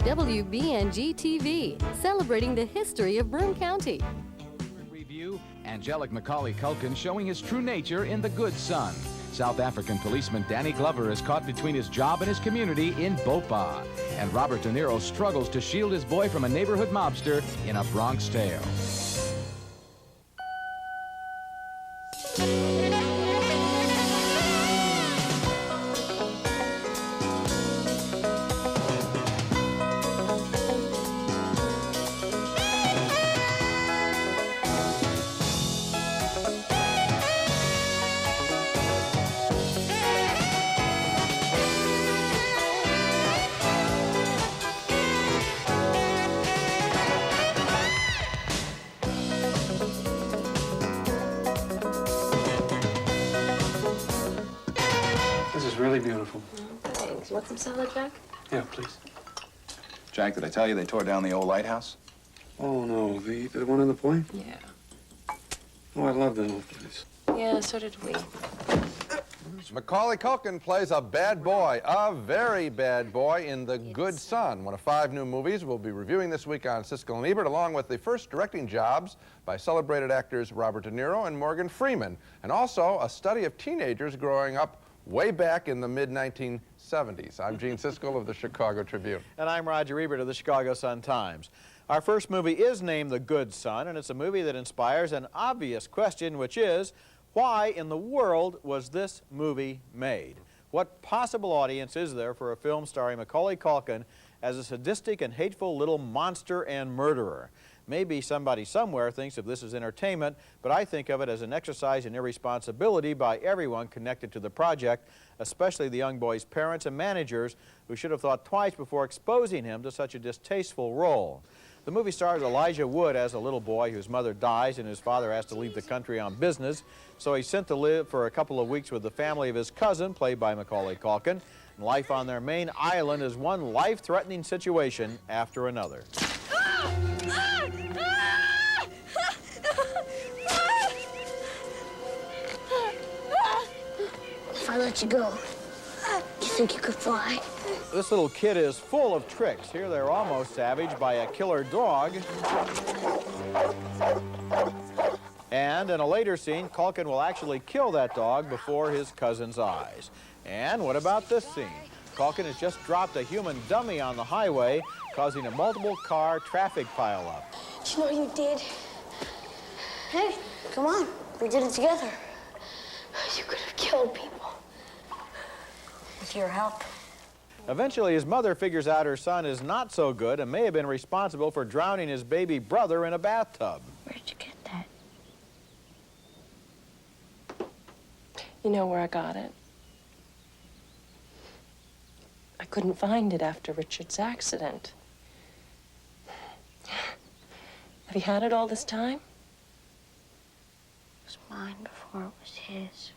WBNG-TV, celebrating the history of Broome County. Review, angelic Macaulay Culkin showing his true nature in The Good Son. South African policeman Danny Glover is caught between his job and his community in Bopha. And Robert De Niro struggles to shield his boy from a neighborhood mobster in A Bronx Tale. Really beautiful. Oh, thanks. Want some salad, Jack? Yeah, please. Jack, did I tell you they tore down the old lighthouse? Oh, no. The one in the point? Yeah. Oh, I love that old place. Yeah, so did we. Macaulay Culkin plays a bad boy, a very bad boy, in The Good Son, one of 5 new movies we'll be reviewing this week on Siskel and Ebert, along with the first directing jobs by celebrated actors Robert De Niro and Morgan Freeman, and also a study of teenagers growing up way back in the mid-1970s. I'm Gene Siskel of the Chicago Tribune. And I'm Roger Ebert of the Chicago Sun-Times. Our first movie is named The Good Son, and it's a movie that inspires an obvious question, which is, why in the world was this movie made? What possible audience is there for a film starring Macaulay Culkin as a sadistic and hateful little monster and murderer? Maybe somebody somewhere thinks of this as entertainment, but I think of it as an exercise in irresponsibility by everyone connected to the project, especially the young boy's parents and managers, who should have thought twice before exposing him to such a distasteful role. The movie stars Elijah Wood as a little boy whose mother dies and his father has to leave the country on business, so he's sent to live for a couple of weeks with the family of his cousin, played by Macaulay Culkin. And life on their main island is one life-threatening situation after another. If I let you go, you think you could fly? This little kid is full of tricks. Here they're almost savaged by a killer dog. And in a later scene, Culkin will actually kill that dog before his cousin's eyes. And what about this scene? Culkin has just dropped a human dummy on the highway, causing a multiple-car traffic pileup. You know what you did? Hey, come on. We did it together. You could have killed people. With your help. Eventually, his mother figures out her son is not so good and may have been responsible for drowning his baby brother in a bathtub. Where'd you get that? You know where I got it? I couldn't find it after Richard's accident. Have you had it all this time? It was mine before it was his.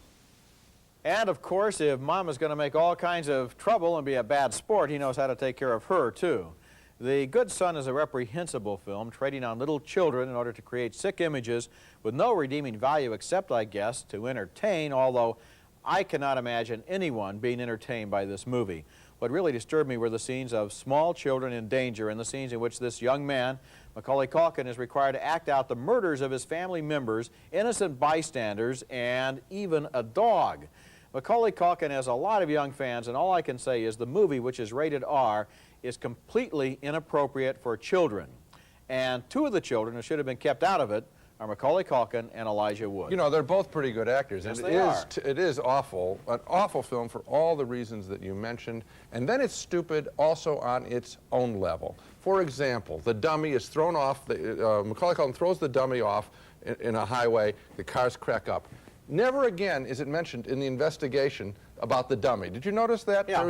And, of course, if Mama's going to make all kinds of trouble and be a bad sport, he knows how to take care of her, too. The Good Son is a reprehensible film, trading on little children in order to create sick images with no redeeming value except, I guess, to entertain, although I cannot imagine anyone being entertained by this movie. What really disturbed me were the scenes of small children in danger and the scenes in which this young man, Macaulay Culkin, is required to act out the murders of his family members, innocent bystanders, and even a dog. Macaulay Culkin has a lot of young fans, and all I can say is the movie, which is rated R, is completely inappropriate for children. And 2 of the children who should have been kept out of it are Macaulay Culkin and Elijah Wood. You know, they're both pretty good actors. Yes, and they are. It is awful, an awful film for all the reasons that you mentioned. And then it's stupid also on its own level. For example, the dummy is thrown off, Macaulay Culkin throws the dummy off in a highway, the cars crack up. Never again is it mentioned in the investigation about the dummy. Did you notice that? Yeah.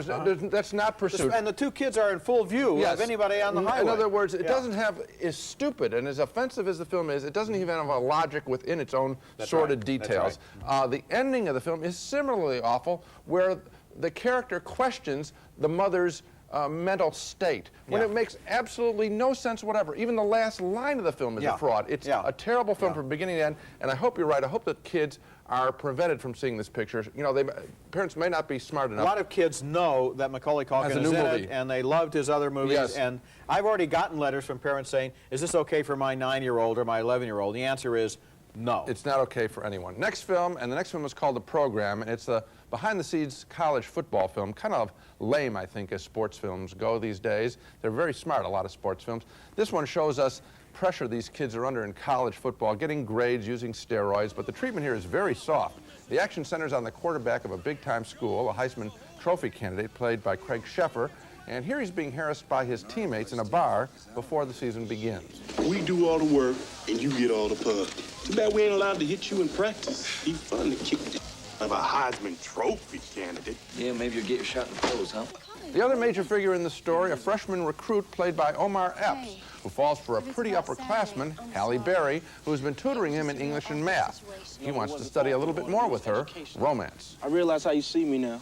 That's not pursued. And the 2 kids are in full view of anybody on the highway. In other words, it doesn't have, as stupid and as offensive as the film is, it doesn't even have a logic within its own sordid details. The ending of the film is similarly awful, where the character questions the mother's mental state, when it makes absolutely no sense whatever. Even the last line of the film is a fraud. It's a terrible film from beginning to end, and I hope you're right. I hope that kids are prevented from seeing this picture. You know, parents may not be smart enough. A lot of kids know that Macaulay Culkin is in it, and they loved his other movies. Yes. And I've already gotten letters from parents saying, is this okay for my 9-year-old or my 11-year-old? The answer is no. It's not okay for anyone. Next film, and the next film is called The Program, and it's a behind-the-scenes college football film, kind of lame, I think, as sports films go these days. They're very smart, a lot of sports films. This one shows us pressure these kids are under in college football, getting grades, using steroids, but the treatment here is very soft. The action centers on the quarterback of a big-time school, a Heisman Trophy candidate played by Craig Sheffer, and here he's being harassed by his teammates in a bar before the season begins. We do all the work, and you get all the pub. Too bad we ain't allowed to hit you in practice. Be fun to kick the of a Heisman Trophy candidate. Yeah, maybe you'll get your shot in the pros, huh? The other major figure in the story, a freshman recruit played by Omar Epps, who falls for a pretty upperclassman, Halle Berry, who's been tutoring him in English and math. He wants to study a little bit more with her, romance. I realize how you see me now.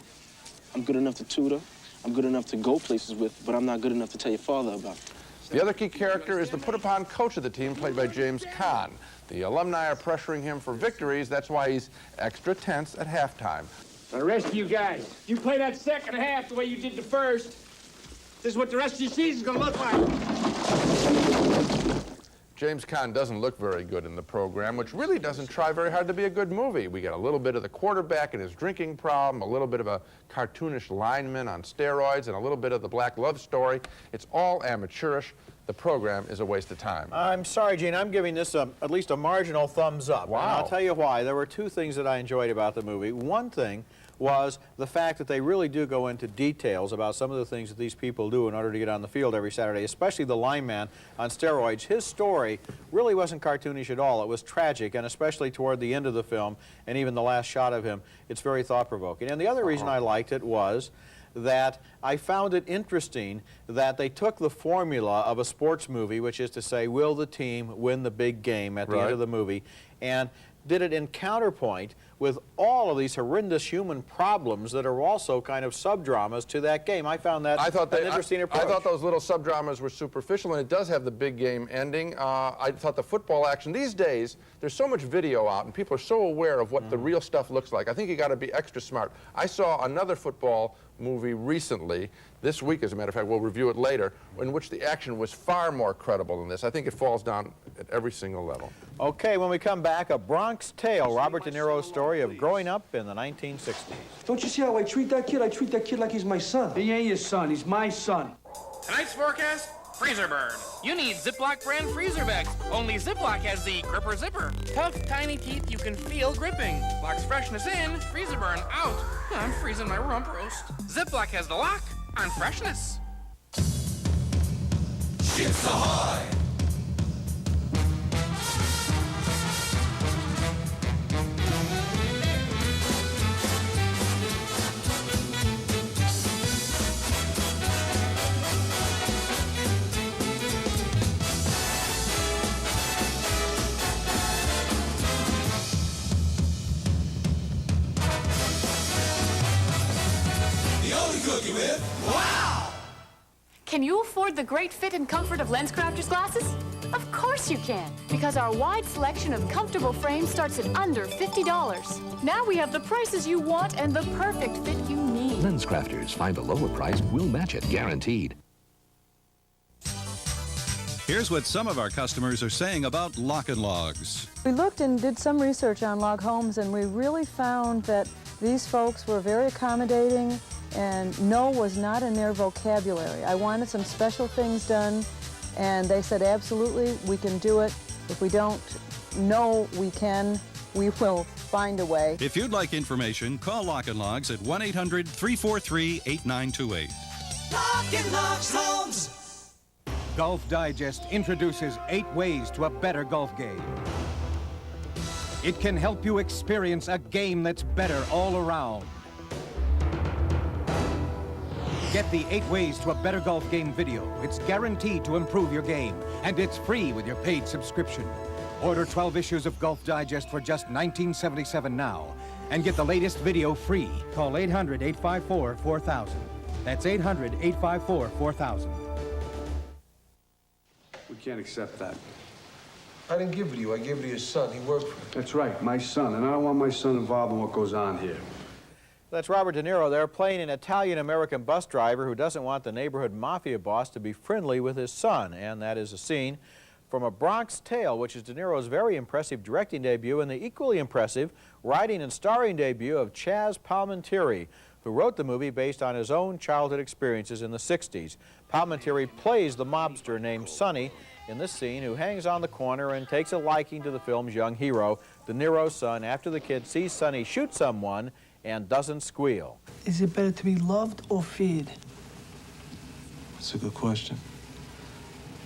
I'm good enough to tutor. I'm good enough to go places with, but I'm not good enough to tell your father about it. The other key character is the put-upon coach of the team, played by James Caan. The alumni are pressuring him for victories. That's why he's extra tense at halftime. Now, the rest of you guys, you play that second half the way you did the first. This is what the rest of your season's gonna look like. James Caan doesn't look very good in the program, which really doesn't try very hard to be a good movie. We get a little bit of the quarterback and his drinking problem, a little bit of a cartoonish lineman on steroids, and a little bit of the black love story. It's all amateurish. The program is a waste of time. I'm sorry, Gene. I'm giving this at least a marginal thumbs up. Wow. And I'll tell you why. There were two things that I enjoyed about the movie. One thing was the fact that they really do go into details about some of the things that these people do in order to get on the field every Saturday, especially the lineman on steroids. His story really wasn't cartoonish at all. It was tragic, and especially toward the end of the film and even the last shot of him, it's very thought-provoking. And the other reason I liked it was that I found it interesting that they took the formula of a sports movie, which is to say, will the team win the big game at the end of the movie, and did it in counterpoint with all of these horrendous human problems that are also kind of sub-dramas to that game. I found that an interesting approach. I thought those little sub-dramas were superficial, and it does have the big game ending. I thought the football action, these days, there's so much video out, and people are so aware of what the real stuff looks like. I think you got to be extra smart. I saw another football movie recently, this week as a matter of fact, we'll review it later, in which the action was far more credible than this. I think it falls down at every single level. Okay, when we come back, A Bronx Tale, Robert De Niro's story of growing up in the 1960s. Don't you see how I treat that kid? I treat that kid like he's my son. He ain't your son. He's my son. Tonight's forecast, freezer burn. You need Ziploc brand freezer bags. Only Ziploc has the gripper zipper. Tough, tiny teeth you can feel gripping. Locks freshness in, freezer burn out. I'm freezing my rump roast. Ziploc has the lock on freshness. Ships ahoy! Cookie with wow! Can you afford the great fit and comfort of LensCrafters glasses? Of course you can, because our wide selection of comfortable frames starts at under $50. Now we have the prices you want and the perfect fit you need. LensCrafters. Find a lower price, we'll match it, guaranteed. Here's what some of our customers are saying about Lock and Logs. We looked and did some research on log homes, and we really found that these folks were very accommodating, and no was not in their vocabulary. I wanted some special things done, and they said, absolutely, we can do it. If we don't know we can, we will find a way. If you'd like information, call Lock and Logs at 1-800-343-8928. Lock and Logs Homes. Golf Digest introduces 8 ways to a better golf game. It can help you experience a game that's better all around. Get the 8 ways to a better golf game video. It's guaranteed to improve your game, and it's free with your paid subscription. Order 12 issues of Golf Digest for just $19.77 now, and get the latest video free. Call 800-854-4000. That's 800-854-4000. We can't accept that. I didn't give it to you. I gave it to your son. He worked for it. That's right, my son. And I don't want my son involved in what goes on here. That's Robert De Niro there playing an Italian-American bus driver who doesn't want the neighborhood mafia boss to be friendly with his son. And that is a scene from A Bronx Tale, which is De Niro's very impressive directing debut and the equally impressive writing and starring debut of Chaz Palminteri, who wrote the movie based on his own childhood experiences in the 60s. Palminteri plays the mobster named Sonny in this scene, who hangs on the corner and takes a liking to the film's young hero, De Niro's son, after the kid sees Sonny shoot someone and doesn't squeal. Is it better to be loved or feared? That's a good question.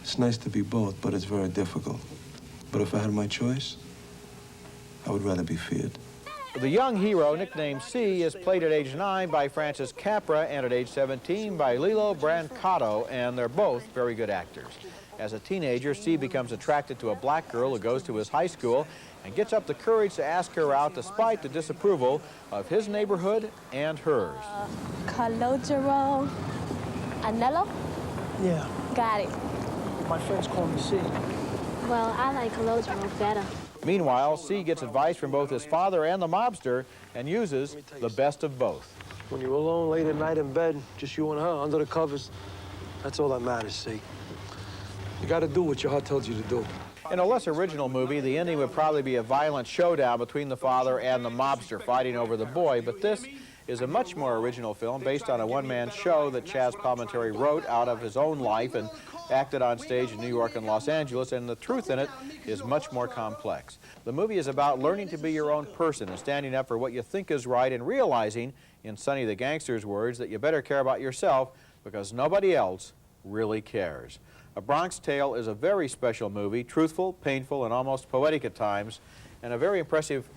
It's nice to be both, but it's very difficult. But if I had my choice, I would rather be feared. The young hero, nicknamed C, is played at age 9 by Francis Capra and at age 17 by Lilo Brancato, and they're both very good actors. As a teenager, C becomes attracted to a black girl who goes to his high school and gets up the courage to ask her out despite the disapproval of his neighborhood and hers. Calogero Anello? Yeah. Got it. My friends call me C. Well, I like Calogero better. Meanwhile, C gets advice from both his father and the mobster and uses the best of both. When you're alone late at night in bed, just you and her under the covers, that's all that matters, C. You gotta do what your heart tells you to do. In a less original movie, the ending would probably be a violent showdown between the father and the mobster fighting over the boy, but this is a much more original film based on a one-man show that Chaz Palminteri wrote out of his own life and acted on stage in New York and Los Angeles, and the truth in it is much more complex. The movie is about learning to be your own person and standing up for what you think is right and realizing, in Sonny the Gangster's words, that you better care about yourself because nobody else really cares. A Bronx Tale is a very special movie, truthful, painful, and almost poetic at times, and a very impressive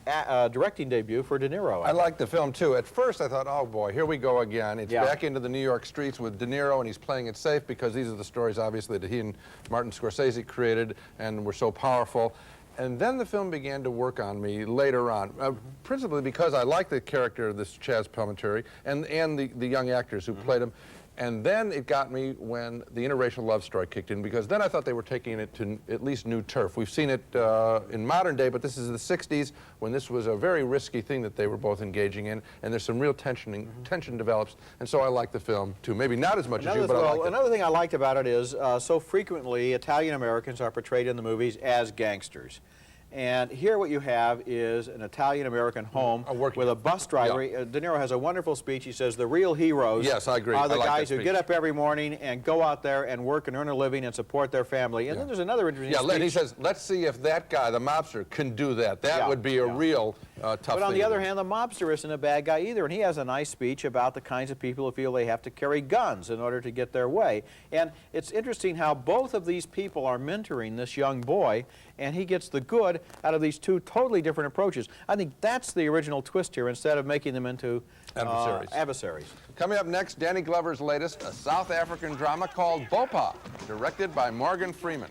directing debut for De Niro. I liked the film, too. At first, I thought, oh, boy, here we go again. It's back into the New York streets with De Niro, and he's playing it safe because these are the stories, obviously, that he and Martin Scorsese created and were so powerful. And then the film began to work on me later on, principally because I liked the character of this Chaz Palminteri and the young actors who played him. And then it got me when the interracial love story kicked in, because then I thought they were taking it to at least new turf. We've seen it in modern day, but this is the 60s when this was a very risky thing that they were both engaging in, and there's some real tension develops, and so I like the film, too. Maybe not as much as you, but I liked it. Another thing I liked about it is so frequently Italian-Americans are portrayed in the movies as gangsters. And here what you have is an Italian-American home with a bus driver. De Niro has a wonderful speech. He says the real heroes are the guys who get up every morning and go out there and work and earn a living and support their family. And then there's another interesting speech. He says, let's see if that guy, the mobster, can do that. That would be a real tough thing. But on the other hand, the mobster isn't a bad guy either. And he has a nice speech about the kinds of people who feel they have to carry guns in order to get their way. And it's interesting how both of these people are mentoring this young boy, and he gets the good out of these two totally different approaches. I think that's the original twist here, instead of making them into adversaries. Coming up next, Danny Glover's latest, a South African drama called Bopha, directed by Morgan Freeman.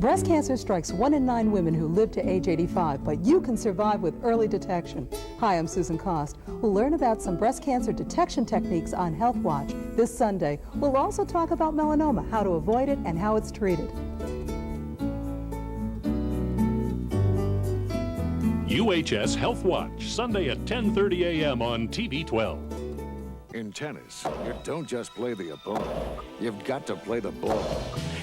Breast cancer strikes 1 in 9 women who live to age 85, but you can survive with early detection. Hi, I'm Susan Cost. We'll learn about some breast cancer detection techniques on Health Watch this Sunday. We'll also talk about melanoma, how to avoid it, and how it's treated. UHS Health Watch, Sunday at 10:30 a.m. on TV 12. In tennis, you don't just play the opponent. You've got to play the ball.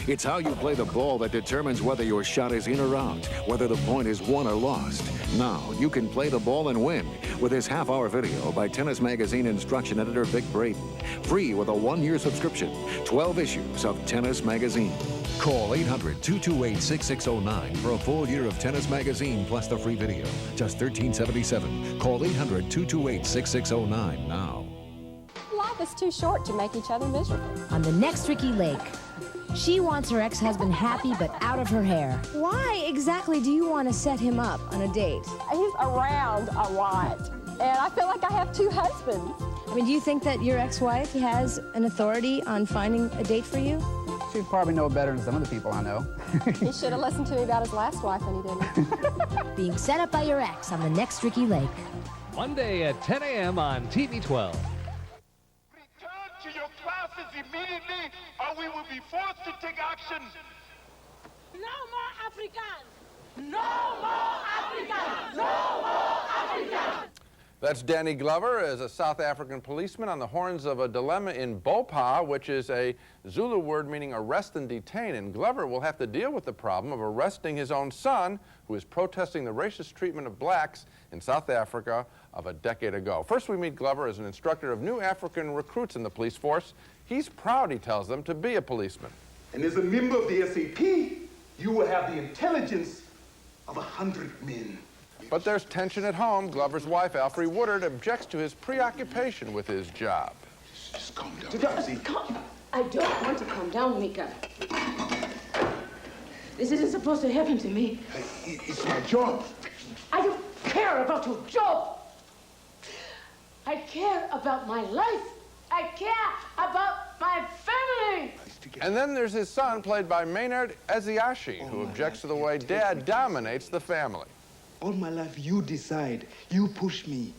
It's how you play the ball that determines whether your shot is in or out, whether the point is won or lost. Now, you can play the ball and win with this half-hour video by Tennis Magazine instruction editor Vic Braden. Free with a 1-year subscription. 12 issues of Tennis Magazine. Call 800-228-6609 for a full year of Tennis Magazine plus the free video. Just $13.77. Call 800-228-6609 now. Life is too short to make each other miserable. On the next Ricky Lake, she wants her ex-husband happy but out of her hair. Why exactly do you want to set him up on a date? He's around a lot, and I feel like I have 2 husbands. I mean, do you think that your ex-wife has an authority on finding a date for you? She'd probably know better than some of the people I know. He should have listened to me about his last wife and he didn't. Being set up by your ex on the next Ricky Lake. Monday at 10 a.m. on TV 12. Return to your classes immediately, or we will be forced to take action. No more Africans! No more Africans! No more Africans! That's Danny Glover as a South African policeman on the horns of a dilemma in Bopha, which is a Zulu word meaning arrest and detain. And Glover will have to deal with the problem of arresting his own son, who is protesting the racist treatment of blacks in South Africa of a decade ago. First, we meet Glover as an instructor of new African recruits in the police force. He's proud, he tells them, to be a policeman. And as a member of the SAP, you will have the intelligence of 100 men. But there's tension at home. Glover's wife, Alfre Woodard, objects to his preoccupation with his job. Just calm down. I don't want to calm down, Mika. This isn't supposed to happen to me. It's my job. I don't care about your job. I care about my life. I care about my family. And then there's his son, played by Maynard Eziashi, who objects to the way Dad dominates the family. All my life, you decide. You push me.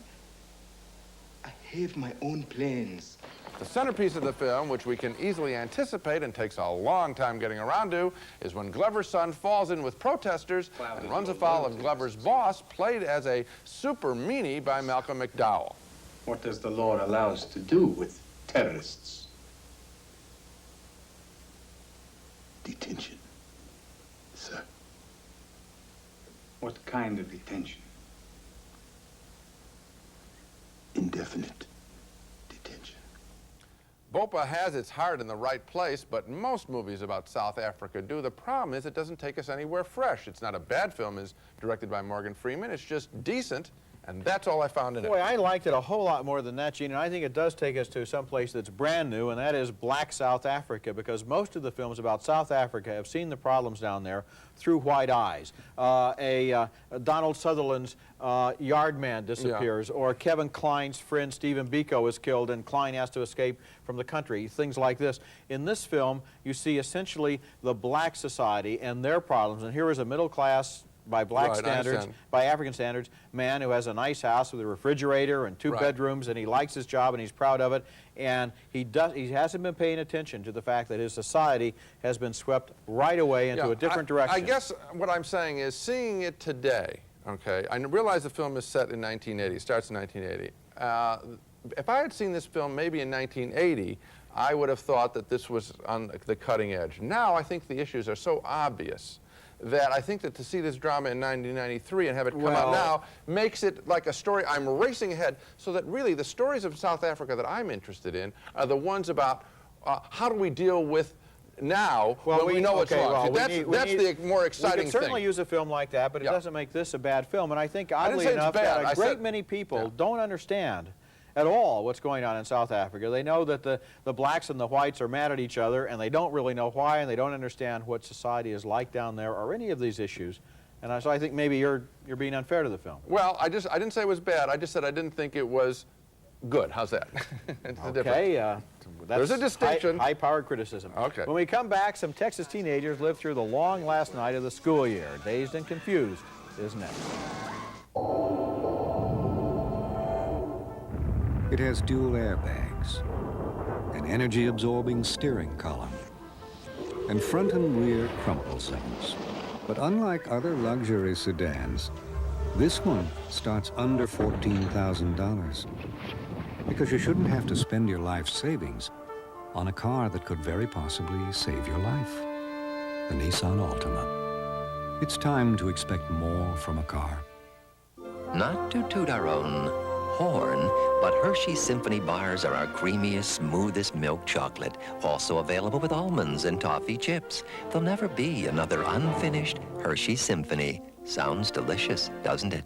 I have my own plans. The centerpiece of the film, which we can easily anticipate and takes a long time getting around to, is when Glover's son falls in with protesters and runs afoul of Glover's boss, played as a super meanie by Malcolm McDowell. What does the law allow us to do with terrorists? Detention, sir. What kind of detention? Indefinite detention. Bopha has its heart in the right place, but most movies about South Africa do. The problem is it doesn't take us anywhere fresh. It's not a bad film, as directed by Morgan Freeman. It's just decent, and that's all I found in it. Boy, I liked it a whole lot more than that, Gene, and I think it does take us to some place that's brand new, and that is Black South Africa, because most of the films about South Africa have seen the problems down there through white eyes. Donald Sutherland's yard man disappears, or Kevin Kline's friend Stephen Biko is killed and Kline has to escape from the country, things like this. In this film, you see essentially the black society and their problems, and here is a middle class, by black standards, by African standards, man who has a nice house with a refrigerator and two bedrooms, and he likes his job and he's proud of it, and he hasn't been paying attention to the fact that his society has been swept right away into a different direction. I guess what I'm saying is, seeing it today, okay, I realize the film is set in 1980, starts in 1980. If I had seen this film maybe in 1980, I would have thought that this was on the cutting edge. Now I think the issues are so obvious that I think that to see this drama in 1993 and have it come out now makes it like a story. I'm racing ahead, so that really the stories of South Africa that I'm interested in are the ones about how do we deal with now when we know what's wrong. That's the more exciting thing. We can certainly use a film like that, but it doesn't make this a bad film. And I think, oddly enough, that a great many people don't understand at all what's going on in South Africa. They know that the blacks and the whites are mad at each other, and they don't really know why, and they don't understand what society is like down there or any of these issues. And so I think maybe you're being unfair to the film. Well, I didn't say it was bad. I just said I didn't think it was good. How's that? Okay, there's a distinction. High-powered criticism. Okay. When we come back, some Texas teenagers live through the long last night of the school year. Dazed and Confused is next. It has dual airbags, an energy-absorbing steering column, and front and rear crumple zones. But unlike other luxury sedans, this one starts under $14,000. Because you shouldn't have to spend your life savings on a car that could very possibly save your life. The Nissan Altima. It's time to expect more from a car. Not to toot our own horn, but Hershey's Symphony bars are our creamiest, smoothest milk chocolate, also available with almonds and toffee chips. There'll never be another unfinished Hershey's Symphony. Sounds delicious, doesn't it?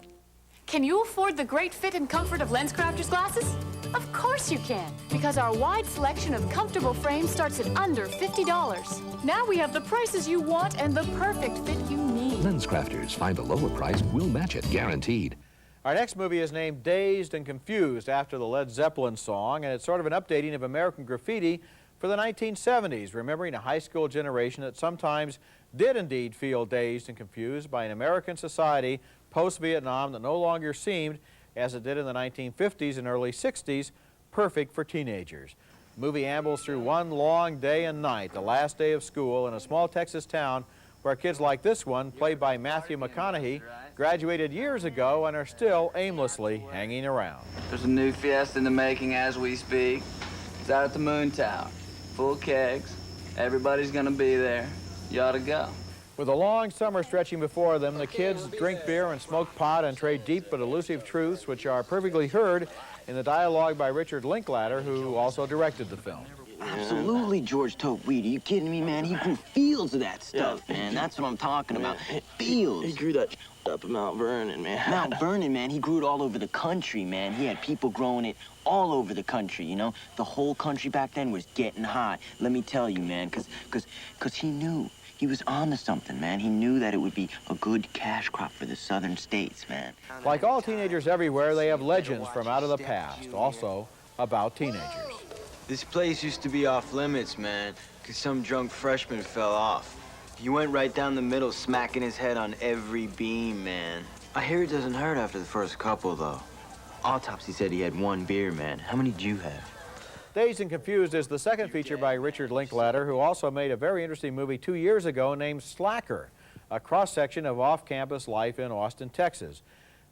Can you afford the great fit and comfort of LensCrafters glasses? Of course you can, because our wide selection of comfortable frames starts at under $50. Now we have the prices you want and the perfect fit you need. LensCrafters, find a lower price, we'll match it, guaranteed. Our next movie is named Dazed and Confused after the Led Zeppelin song, and it's sort of an updating of American Graffiti for the 1970s, remembering a high school generation that sometimes did indeed feel dazed and confused by an American society post-Vietnam that no longer seemed, as it did in the 1950s and early 60s, perfect for teenagers. The movie ambles through one long day and night, the last day of school, in a small Texas town where kids like this one, played by Matthew McConaughey, graduated years ago and are still aimlessly hanging around. There's a new fiesta in the making as we speak. It's out at the Moon Tower. Full kegs. Everybody's gonna be there. You ought to go. With a long summer stretching before them, the kids drink beer and smoke pot and trade deep but elusive truths, which are perfectly heard in the dialogue by Richard Linklater, who also directed the film. Absolutely, George Tope weed. Are you kidding me, man? He grew fields of that stuff, man. That's what I'm talking about. Fields. He grew that up in Mount Vernon, man. Mount Vernon, man, he grew it all over the country, man. He had people growing it all over the country, you know? The whole country back then was getting hot. Let me tell you, man, because he knew. He was on to something, man. He knew that it would be a good cash crop for the southern states, man. Like all teenagers everywhere, they have legends from out of the past, also about teenagers. This place used to be off limits, man, because some drunk freshman fell off. He went right down the middle, smacking his head on every beam, man. I hear it doesn't hurt after the first couple, though. Autopsy said he had one beer, man. How many did you have? Dazed and Confused is the second feature by Richard Linklater, who also made a very interesting movie 2 years ago named Slacker, a cross-section of off-campus life in Austin, Texas.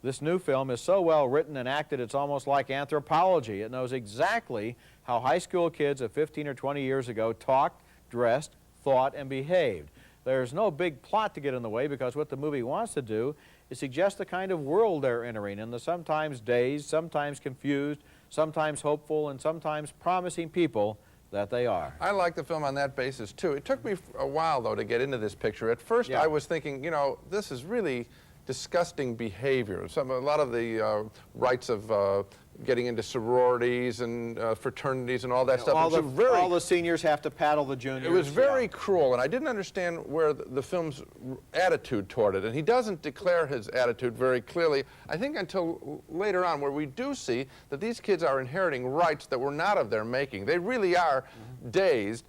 This new film is so well written and acted, it's almost like anthropology. It knows exactly how high school kids of 15 or 20 years ago talked, dressed, thought, and behaved. There's no big plot to get in the way because what the movie wants to do is suggest the kind of world they're entering and the sometimes dazed, sometimes confused, sometimes hopeful, and sometimes promising people that they are. I like the film on that basis, too. It took me a while, though, to get into this picture. At first, I was thinking, you know, this is really disgusting behavior. A lot of the rites of getting into sororities and fraternities and all that stuff. All the seniors have to paddle the juniors. It was very cruel, and I didn't understand where the film's attitude toward it. And he doesn't declare his attitude very clearly, I think, until later on, where we do see that these kids are inheriting rights that were not of their making. They really are dazed.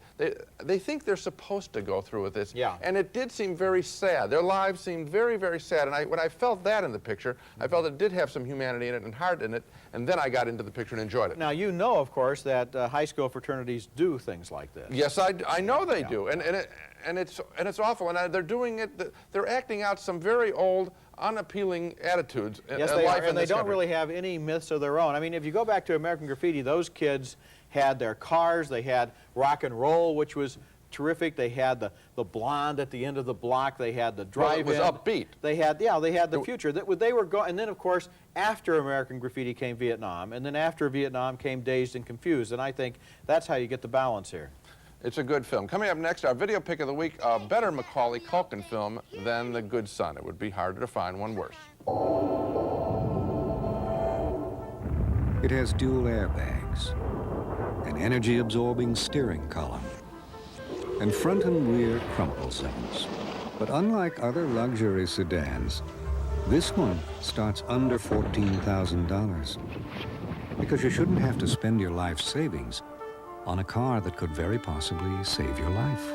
They think they're supposed to go through with this. And it did seem very sad. Their lives seemed very, very sad. And when I felt that in the picture, I felt it did have some humanity in it and heart in it. And then I got into the picture and enjoyed it. Now, you know, of course, that high school fraternities do things like this. Yes, I know they do. And it's awful. And they're doing it, they're acting out some very old, unappealing attitudes in life in this country. And they don't really have any myths of their own. I mean, if you go back to American Graffiti, those kids had their cars, they had rock and roll, which was terrific. They had the blonde at the end of the block. They had the drive-in. Well, it was upbeat. They had the future. They were and then, of course, after American Graffiti came Vietnam, and then after Vietnam came Dazed and Confused. And I think that's how you get the balance here. It's a good film. Coming up next, our video pick of the week, a better Macaulay Culkin film than The Good Son. It would be harder to find one worse. It has dual airbags, an energy-absorbing steering column, and front and rear crumple zones. But unlike other luxury sedans, this one starts under $14,000 because you shouldn't have to spend your life savings on a car that could very possibly save your life.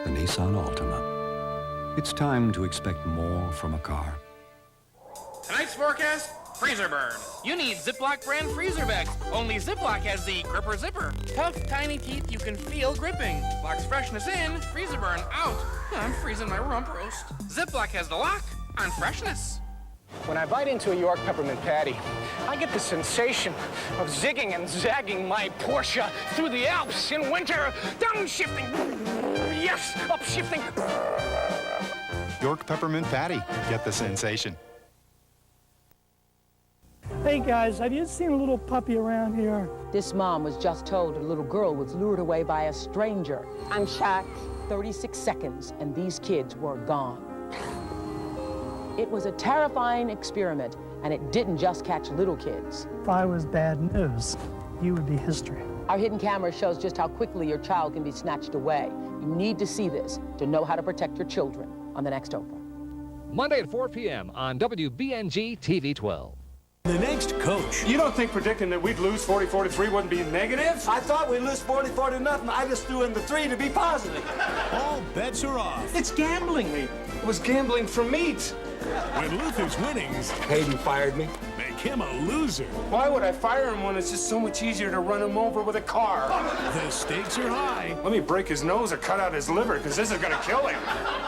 The Nissan Altima. It's time to expect more from a car. Tonight's forecast, freezer burn. You need Ziploc brand freezer bags. Only Ziploc has the Gripper Zipper. Tough, tiny teeth you can feel gripping. Locks freshness in, freezer burn out. I'm freezing my rump roast. Ziploc has the lock on freshness. When I bite into a York peppermint patty, I get the sensation of zigging and zagging my Porsche through the Alps in winter, downshifting, yes, upshifting. York peppermint patty, get the sensation. Hey guys, have you seen a little puppy around here? This mom was just told a little girl was lured away by a stranger. I'm shocked. 36 seconds and these kids were gone. It was a terrifying experiment, and it didn't just catch little kids. If I was bad news, you would be history. Our hidden camera shows just how quickly your child can be snatched away. You need to see this to know how to protect your children on the next Oprah. Monday at 4 p.m. on WBNG TV 12. The next coach. You don't think predicting that we'd lose 40-43 wouldn't be negative? I thought we'd lose 40-40 nothing. I just threw in the 3 to be positive. All bets are off. It's gambling. It was gambling for meat. When Luther's winnings Hayden fired me. make him a loser. Why would I fire him when it's just so much easier to run him over with a car? The stakes are high. Let me break his nose or cut out his liver, because this is going to kill him.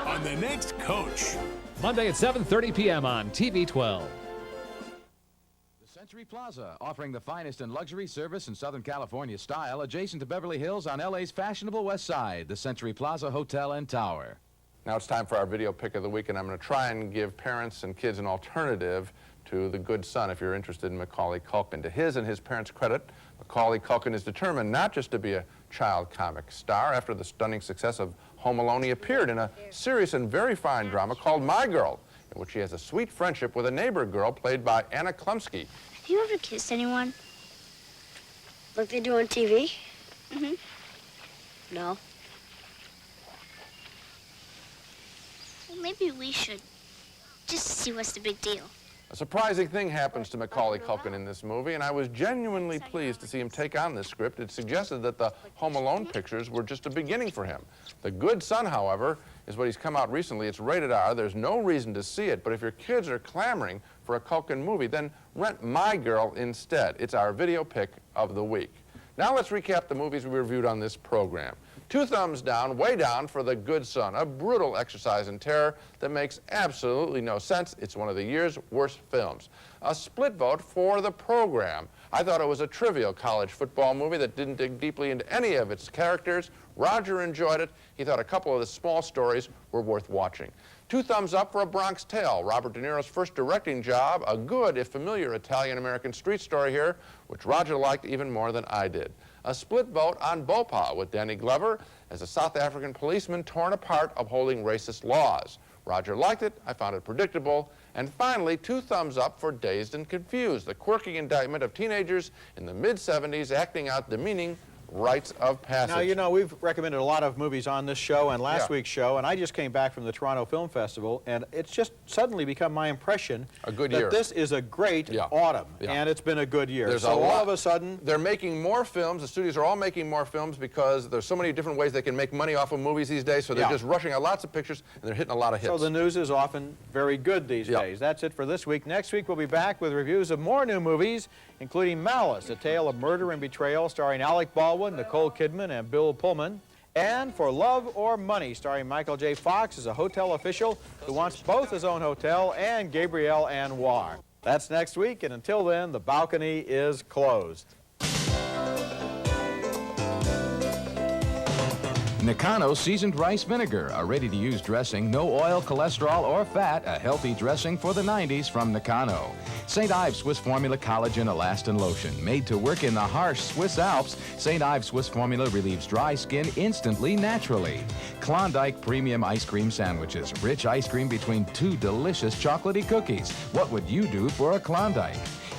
On the next coach. Monday at 7:30 p.m. on TV 12. Century Plaza, offering the finest in luxury service in Southern California style, adjacent to Beverly Hills on LA's fashionable west side, the Century Plaza Hotel and Tower. Now it's time for our video pick of the week, and I'm going to try and give parents and kids an alternative to The Good Son if you're interested in Macaulay Culkin. To his and his parents' credit, Macaulay Culkin is determined not just to be a child comic star. After the stunning success of Home Alone, he appeared in a serious and very fine drama called My Girl, in which he has a sweet friendship with a neighbor girl played by Anna Klumsky. Have you ever kissed anyone? Like they do on TV? Mm-hmm. No. Well, maybe we should. Just to see what's the big deal. A surprising thing happens to Macaulay Culkin in this movie, and I was genuinely pleased to see him take on this script. It suggested that the Home Alone pictures were just a beginning for him. The Good Son, however, is what he's come out recently. It's rated R. There's no reason to see it, but if your kids are clamoring for a Culkin movie, then rent My Girl instead. It's our video pick of the week. Now let's recap the movies we reviewed on this program. 2 thumbs down, way down for The Good Son, a brutal exercise in terror that makes absolutely no sense. It's one of the year's worst films. A split vote for The Program. I thought it was a trivial college football movie that didn't dig deeply into any of its characters. Roger enjoyed it. He thought a couple of the small stories were worth watching. 2 thumbs up for A Bronx Tale, Robert De Niro's first directing job, a good, if familiar, Italian-American street story here, which Roger liked even more than I did. A split vote on Bopha with Danny Glover as a South African policeman torn apart upholding racist laws. Roger liked it, I found it predictable. And finally, 2 thumbs up for Dazed and Confused, the quirky indictment of teenagers in the mid-70s acting out demeaning rites of passage. Now, you know, we've recommended a lot of movies on this show and last week's show, and I just came back from the Toronto Film Festival, and it's just suddenly become my impression that this is a great autumn, and it's been a good year. So all of a sudden... They're making more films. The studios are all making more films because there's so many different ways they can make money off of movies these days, so they're just rushing out lots of pictures, and they're hitting a lot of hits. So the news is often very good these days. That's it for this week. Next week, we'll be back with reviews of more new movies, including Malice, a tale of murder and betrayal starring Alec Baldwin, Nicole Kidman, and Bill Pullman. And For Love or Money, starring Michael J. Fox as a hotel official who wants both his own hotel and Gabrielle Anwar. That's next week, and until then, the balcony is closed. Nakano Seasoned Rice Vinegar, a ready-to-use dressing, no oil, cholesterol, or fat, a healthy dressing for the 90s from Nakano. St. Ives Swiss Formula Collagen Elastin Lotion, made to work in the harsh Swiss Alps. St. Ives Swiss Formula relieves dry skin instantly, naturally. Klondike Premium Ice Cream Sandwiches, rich ice cream between 2 delicious chocolatey cookies. What would you do for a Klondike?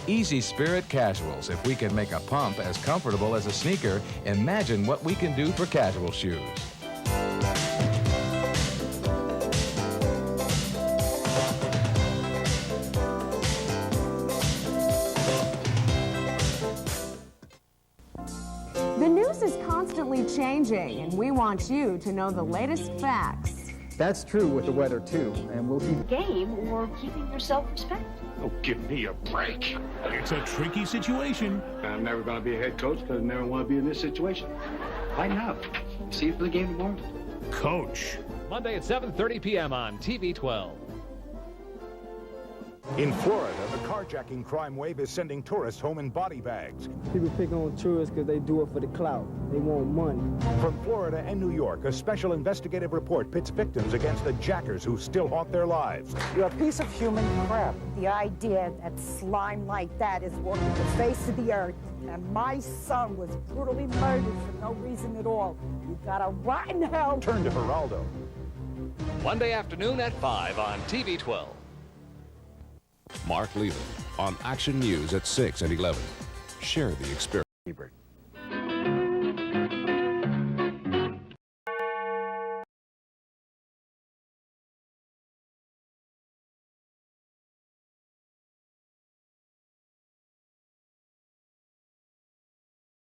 Easy Spirit Casuals. If we can make a pump as comfortable as a sneaker, imagine what we can do for casual shoes. The news is constantly changing, and we want you to know the latest facts. That's true with the weather, too, and we'll be... Game or keeping your self-respect. Oh, give me a break. It's a tricky situation. I'm never going to be a head coach because I never want to be in this situation. Find out. See you for the game tomorrow. Coach. Monday at 7:30 p.m. on TV 12. In Florida, the carjacking crime wave is sending tourists home in body bags. People pick on tourists because they do it for the clout. They want money. From Florida and New York, a special investigative report pits victims against the jackers who still haunt their lives. You're a piece of human crap. The idea that slime like that is walking the face of the earth, and my son was brutally murdered for no reason at all. You got a rotten hell. Turn to Geraldo. Monday afternoon at 5 on TV 12. Mark Leland on Action News at 6 and 11. Share the experience.